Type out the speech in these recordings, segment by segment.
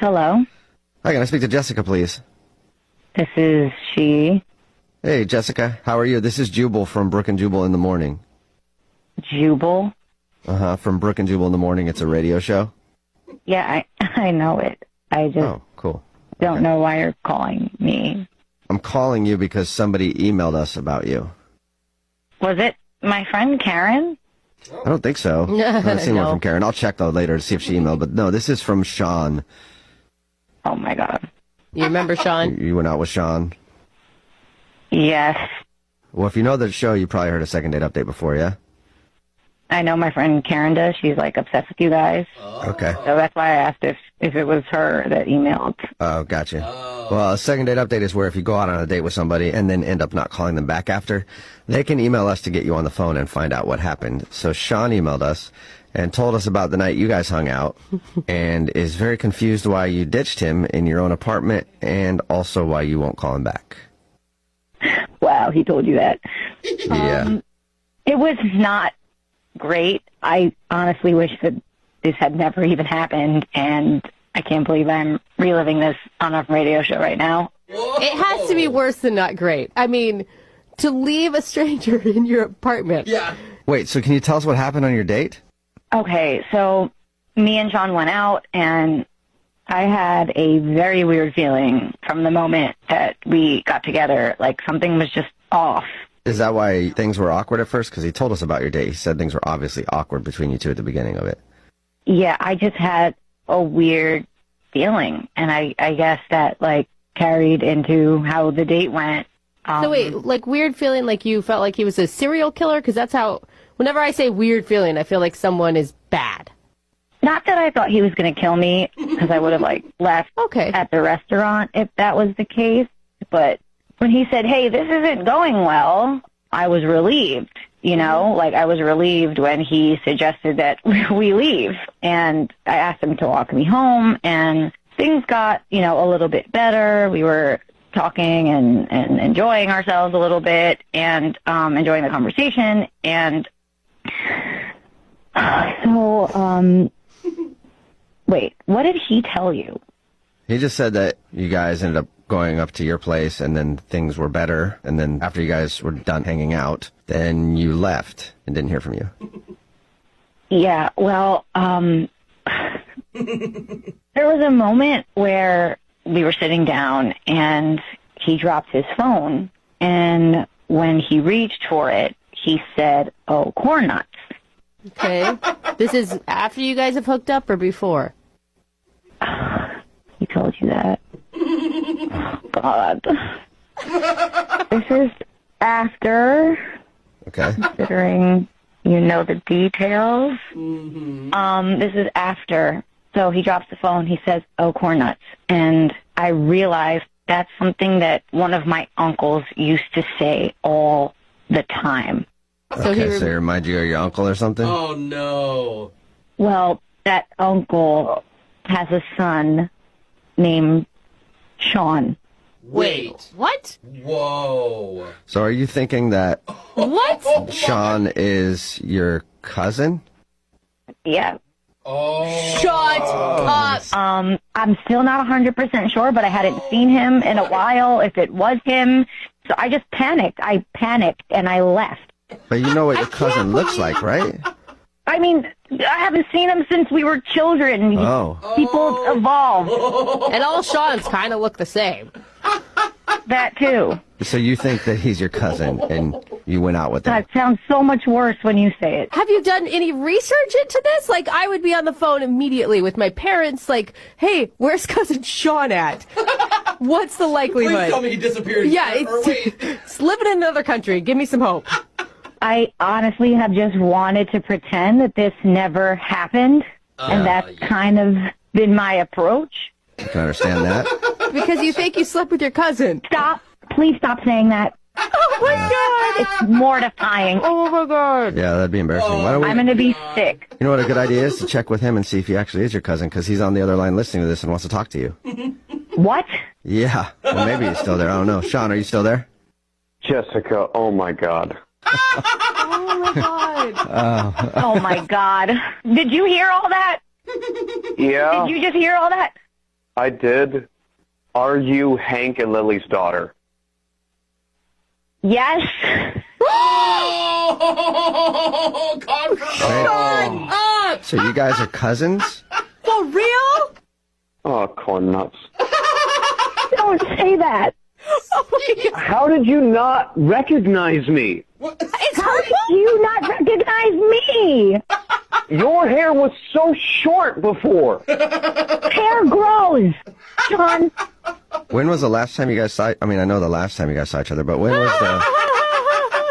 Hello? Hi, can I speak to Jessica, please? This is she. Hey, Jessica. How are you? This is Jubal from Brooke and Jubal in the Morning. Jubal? From Brooke and Jubal in the Morning. It's a radio show. Yeah, I know it. I just cool. don't know why you're calling me. I'm calling you because somebody emailed us about you. Was it my friend Karen? I don't think so. I haven't seen one from Karen. I'll check, though, later to see if she emailed. But no, this is from Sean. Oh, my God. You remember Sean? You went out with Sean? Yes. Well, if you know the show, you probably heard a second date update before, yeah? I know my friend Karen does. She's, like, obsessed with you guys. Okay. So that's why I asked if it was her that emailed. Oh, gotcha. Well, a second date update is where if you go out on a date with somebody and then end up not calling them back after, they can email us to get you on the phone and find out what happened. So Sean emailed us and told us about the night you guys hung out and is very confused why you ditched him in your own apartment and also why you won't call him back. Wow, he told you that. Yeah. It was not great. I honestly wish that this had never even happened, and I can't believe I'm reliving this on a radio show right now. It has to be worse than not great. I mean, to leave a stranger in your apartment. Yeah. Wait, so can you tell us what happened on your date? Okay, so me and Sean went out, and I had a very weird feeling from the moment that we got together. Like, something was just off. Is that why things were awkward at first? Because he told us about your date. He said things were obviously awkward between you two at the beginning of it. Yeah, I just had a weird feeling, and I guess that, like, carried into how the date went. So wait, like weird feeling like you felt like he was a serial killer? Because that's how, whenever I say weird feeling, I feel like someone is bad. Not that I thought he was going to kill me, because I would have, like, left at the restaurant if that was the case. But when he said, hey, this isn't going well, I was relieved, you know? Like, I was relieved when he suggested that we leave. And I asked him to walk me home, and things got, you know, a little bit better. We were talking and enjoying ourselves a little bit and enjoying the conversation. And so, wait, what did he tell you? He just said that you guys ended up going up to your place and then things were better. And then after you guys were done hanging out, then you left and didn't hear from you. Yeah, well, there was a moment where we were sitting down and he dropped his phone. And when he reached for it, he said, oh, corn nuts. Okay. This is after you guys have hooked up or before? He told you that. Oh, God. This is after. Okay. Considering you know the details. Mm-hmm. This is after. So he drops the phone. He says, oh, corn nuts. And I realized that's something that one of my uncles used to say all the time. So he reminds you of your uncle or something? Oh, no. Well, that uncle has a son named Sean. Wait. What? Whoa. So are you thinking that What? Sean is your cousin? Yeah. Oh. Shut up. I'm still not 100% sure, but I hadn't seen him in a while, if it was him. So I just panicked. I panicked and I left. But you know what your cousin looks like, right? I mean, I haven't seen him since we were children. Oh. People evolve. And all Sean's kind of look the same. That too. So you think that he's your cousin and you went out with him? That sounds so much worse when you say it. Have you done any research into this? Like, I would be on the phone immediately with my parents, like, hey, where's cousin Sean at? What's the likelihood? Please tell me he disappeared. Yeah, it's living in another country. Give me some hope. I honestly have just wanted to pretend that this never happened, and that's kind of been my approach. I can understand that. Because you think you slept with your cousin. Stop. Please stop saying that. Oh, my God. It's mortifying. Oh, my God. Yeah, that'd be embarrassing. Why don't we... I'm going to be sick. You know what a good idea is? To check with him and see if he actually is your cousin, because he's on the other line listening to this and wants to talk to you. What? Yeah. Well, maybe he's still there. I don't know. Sean, are you still there? Jessica, oh my God. Oh, my God. Oh, my God. Did you hear all that? Yeah. Did you just hear all that? I did. Are you Hank and Lily's daughter? Yes. Oh, confirmation. Up! So you guys are cousins? For real? Oh, corn nuts. Don't say that. How did you not recognize me? It's How did you not recognize me? Your hair was so short before. Hair grows, Sean. When was the last time you guys saw? I mean, I know the last time you guys saw each other, but when was the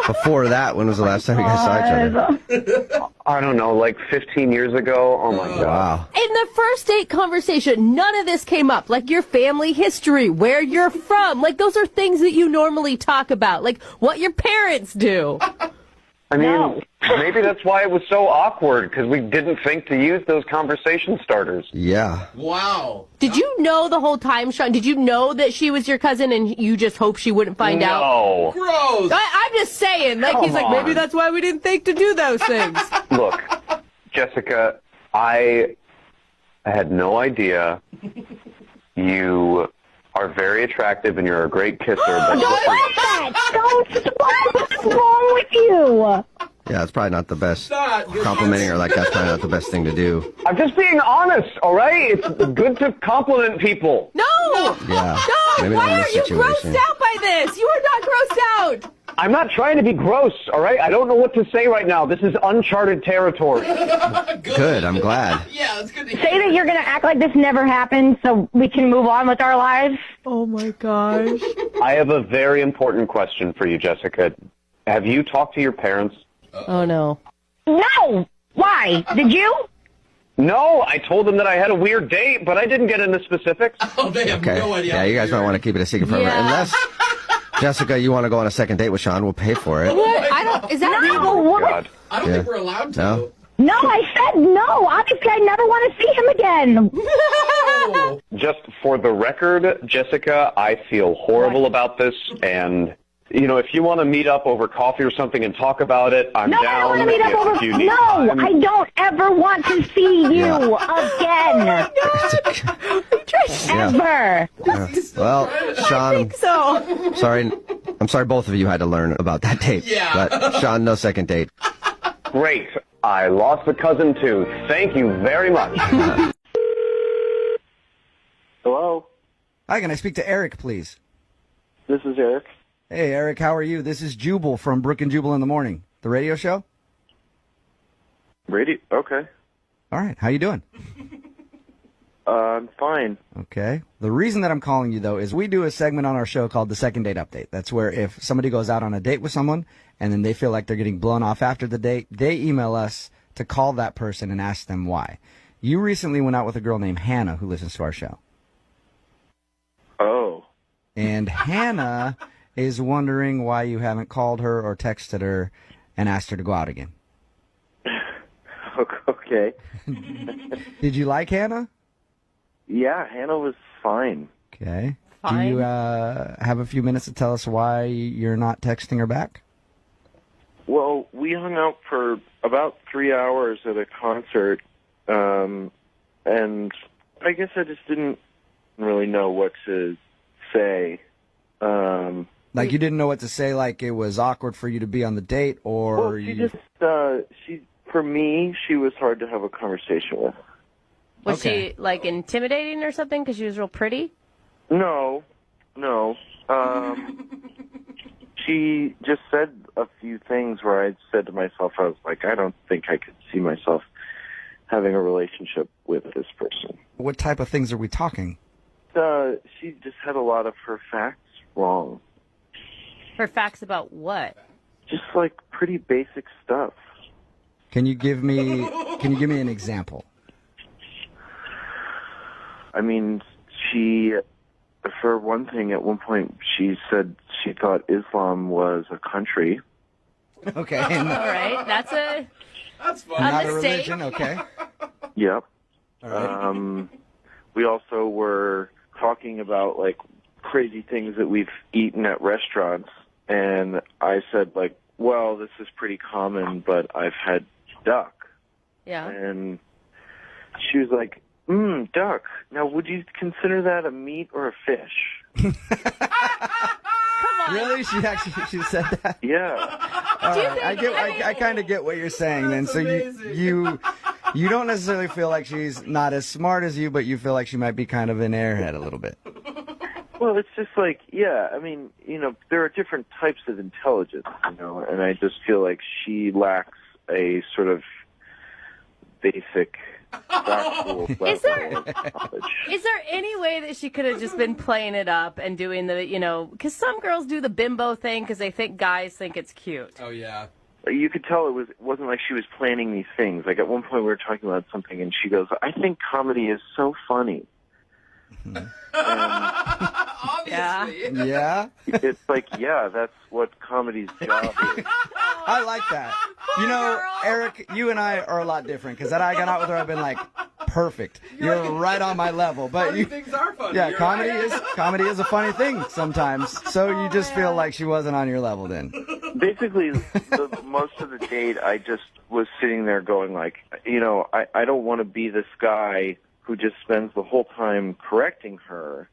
before that? When was the last time you guys saw each other? I don't know, like 15 years ago. Oh my God. Wow. In the first date conversation, none of this came up. Like your family history, where you're from. Like those are things that you normally talk about. Like what your parents do. I mean, No. maybe that's why it was so awkward, because we didn't think to use those conversation starters. Yeah. Wow. Did you know the whole time, Sean? Did you know that she was your cousin and you just hoped she wouldn't find out? No. Gross. I'm just saying. Like he's like, Come maybe on. that's why we didn't think to do those things. Look, Jessica, I had no idea. You are very attractive and you're a great kisser. But Don't like that. Don't. What's wrong with you? Yeah, it's probably not the best. You're Complimenting her like that's probably not the best thing to do. I'm just being honest, all right? It's good to compliment people. No! Yeah. No! Maybe Why not in are this you situation. grossed out by this? You are not grossed out! I'm not trying to be gross, all right? I don't know what to say right now. This is uncharted territory. Good. I'm glad. Yeah, that's good to Say hear. that you're going to act like this never happened so we can move on with our lives. Oh my gosh. I have a very important question for you, Jessica. Have you talked to your parents? Oh no. No. Why? Did you? No, I told them that I had a weird date, but I didn't get into specifics. Oh, they have Okay. no idea. Yeah, you guys might want to keep it a secret forever. Yeah. Unless, Jessica, you want to go on a second date with Sean, we'll pay for it. What? I don't. Is that legal? No. What? God. I don't think we're allowed to. No? No, I said no. Obviously, I never want to see him again. Oh. Just for the record, Jessica, I feel horrible about this, and, you know, if you want to meet up over coffee or something and talk about it, I'm No, I down. don't want to meet up If over. you need No, time. I don't ever want to see you again. Ever. Well, Sean, So. sorry. I'm sorry both of you had to learn about that date. Yeah. But, Sean, no second date. Great. I lost a cousin, too. Thank you very much. Hello? Hi, can I speak to Eric, please? This is Eric. Hey, Eric, how are you? This is Jubal from Brooke and Jubal in the Morning, the radio show. Radio? Okay. All right, how you doing? I'm fine. Okay. The reason that I'm calling you, though, is we do a segment on our show called the Second Date Update. That's where if somebody goes out on a date with someone and then they feel like they're getting blown off after the date, they email us to call that person and ask them why. You recently went out with a girl named Hannah who listens to our show. Oh. And Hannah is wondering why you haven't called her or texted her and asked her to go out again. Okay. Did you like Hannah? Yeah, Hannah was fine. Okay. Fine. Do you have a few minutes to tell us why you're not texting her back? Well, we hung out for about 3 hours at a concert, and I guess I just didn't really know what to say. Like you didn't know what to say, like it was awkward for you to be on the date, or Well, for me, she was hard to have a conversation with. Was Okay. she like intimidating or something because she was real pretty? No. She just said a few things where I said to myself, I was like, I don't think I could see myself having a relationship with this person. what type of things are we talking? She just had a lot of her facts wrong. Her facts about what? Just like pretty basic stuff. Can you give me an example? I mean, for one thing, at one point, she said she thought Islam was a country. Okay. All right, that's That's fun. Not a mistake. religion, okay. Yep. All right. We also were talking about, like, crazy things that we've eaten at restaurants. And I said, like, well, this is pretty common, but I've had duck. Yeah. And she was like, Duck. Now, would you consider that a meat or a fish? Really? She said that? Yeah. All right. I kind of get what you're saying then. So you don't necessarily feel like she's not as smart as you, but you feel like she might be kind of an airhead a little bit. Well, it's just like, yeah, I mean, there are different types of intelligence, and I just feel like she lacks a sort of basic factual level of knowledge. Is there any way that she could have just been playing it up and doing the, because some girls do the bimbo thing because they think guys think it's cute. Oh, yeah. You could tell it wasn't like she was planning these things. Like at one point we were talking about something and she goes, I think comedy is so funny. Obviously. Yeah? It's like, yeah, that's what comedy's job is. I like that. Eric, you and I are a lot different because I got out with her, I've been like, perfect. You're right on my level. But funny things are funny. Yeah, You're comedy is a funny thing sometimes. So you just feel like she wasn't on your level then. Basically, most of the date, I just was sitting there going like, I don't want to be this guy who just spends the whole time correcting her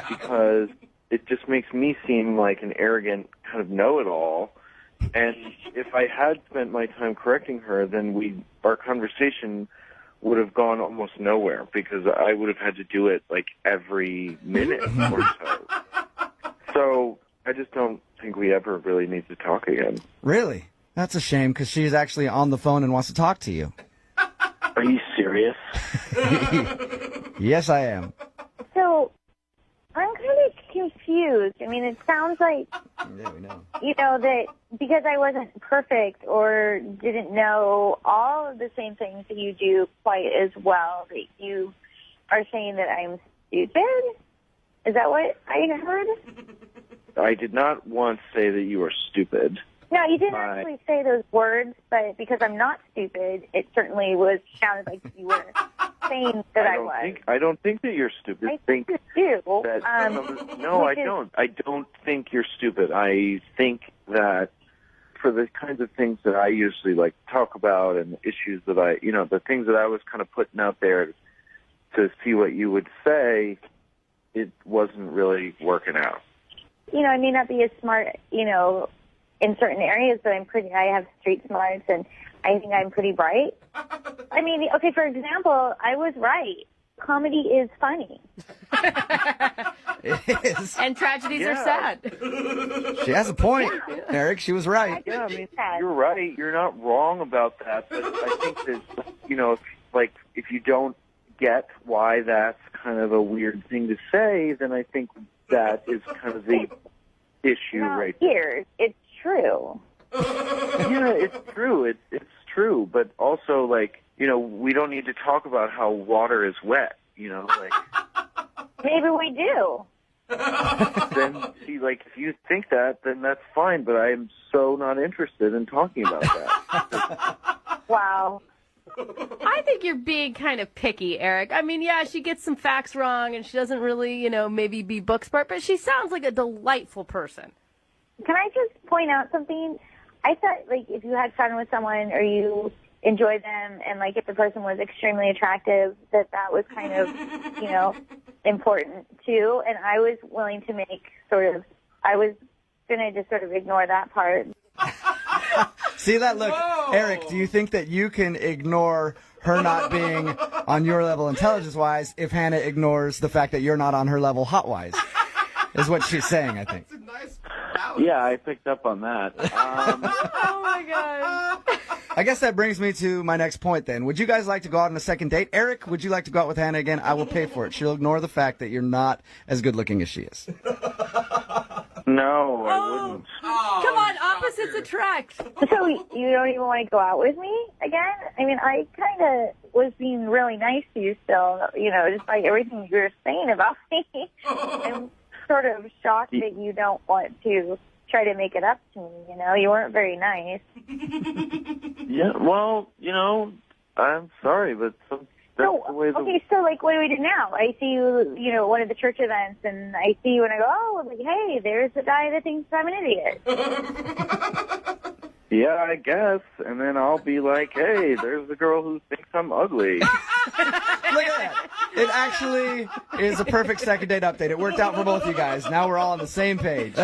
because it just makes me seem like an arrogant kind of know-it-all. And if I had spent my time correcting her, then our conversation would have gone almost nowhere because I would have had to do it like every minute or so. So I just don't think we ever really need to talk again. Really? That's a shame because she's actually on the phone and wants to talk to you. Are you serious? Yes, I am. So, I'm kind of confused. I mean, it sounds like, Yeah, we know. that because I wasn't perfect or didn't know all of the same things that you do quite as well, that you are saying that I'm stupid? Is that what I heard? I did not once say that you are stupid. No, you didn't actually say those words, but because I'm not stupid, it certainly sounded like you were saying that I was. I don't think that you're stupid. I think you do. No, I don't. I don't think you're stupid. I think that for the kinds of things that I usually like to talk about and issues that the things that I was kind of putting out there to see what you would say, it wasn't really working out. I may not be as smart, in certain areas, but I have street smarts, and I think I'm pretty bright. I mean, okay, for example, I was right. Comedy is funny. It is. And tragedies are sad. She has a point, Eric. She was right. Yeah, I mean, you're right. You're not wrong about that. But I think that, if you don't get why that's kind of a weird thing to say, then I think that is kind of the issue right there. It's true. Yeah, it's true. It's true. But also, we don't need to talk about how water is wet, Maybe we do. Then, if you think that, then that's fine, but I'm so not interested in talking about that. Wow. I think you're being kind of picky, Eric. I mean, yeah, she gets some facts wrong, and she doesn't really, maybe be book smart, but she sounds like a delightful person. Can I just point out something? I thought, if you had fun with someone or you enjoy them and, if the person was extremely attractive, that was kind of, important, too. And I was willing to I was going to just sort of ignore that part. See that look? Whoa. Eric, do you think that you can ignore her not being on your level intelligence-wise if Hannah ignores the fact that you're not on her level hot-wise? Is what she's saying, I think. That's a nice balance. Yeah, I picked up on that. Oh, my God. I guess that brings me to my next point then. Would you guys like to go out on a second date? Eric, would you like to go out with Hannah again? I will pay for it. She'll ignore the fact that you're not as good looking as she is. No, I wouldn't. Come on, opposites attract. So you don't even want to go out with me again? I mean, I kind of was being really nice to you still, despite everything you were saying about me. I'm sort of shocked that you don't want to try to make it up to me, You weren't very nice. Yeah, well, I'm sorry, but that's the way okay, so what do we do now? I see you, at one of the church events, and I see you and I go, hey, there's the guy that thinks I'm an idiot. yeah, I guess. And then I'll be like, hey, there's the girl who thinks I'm ugly. Look at that. It actually is a perfect second date update. It worked out for both you guys. Now we're all on the same page.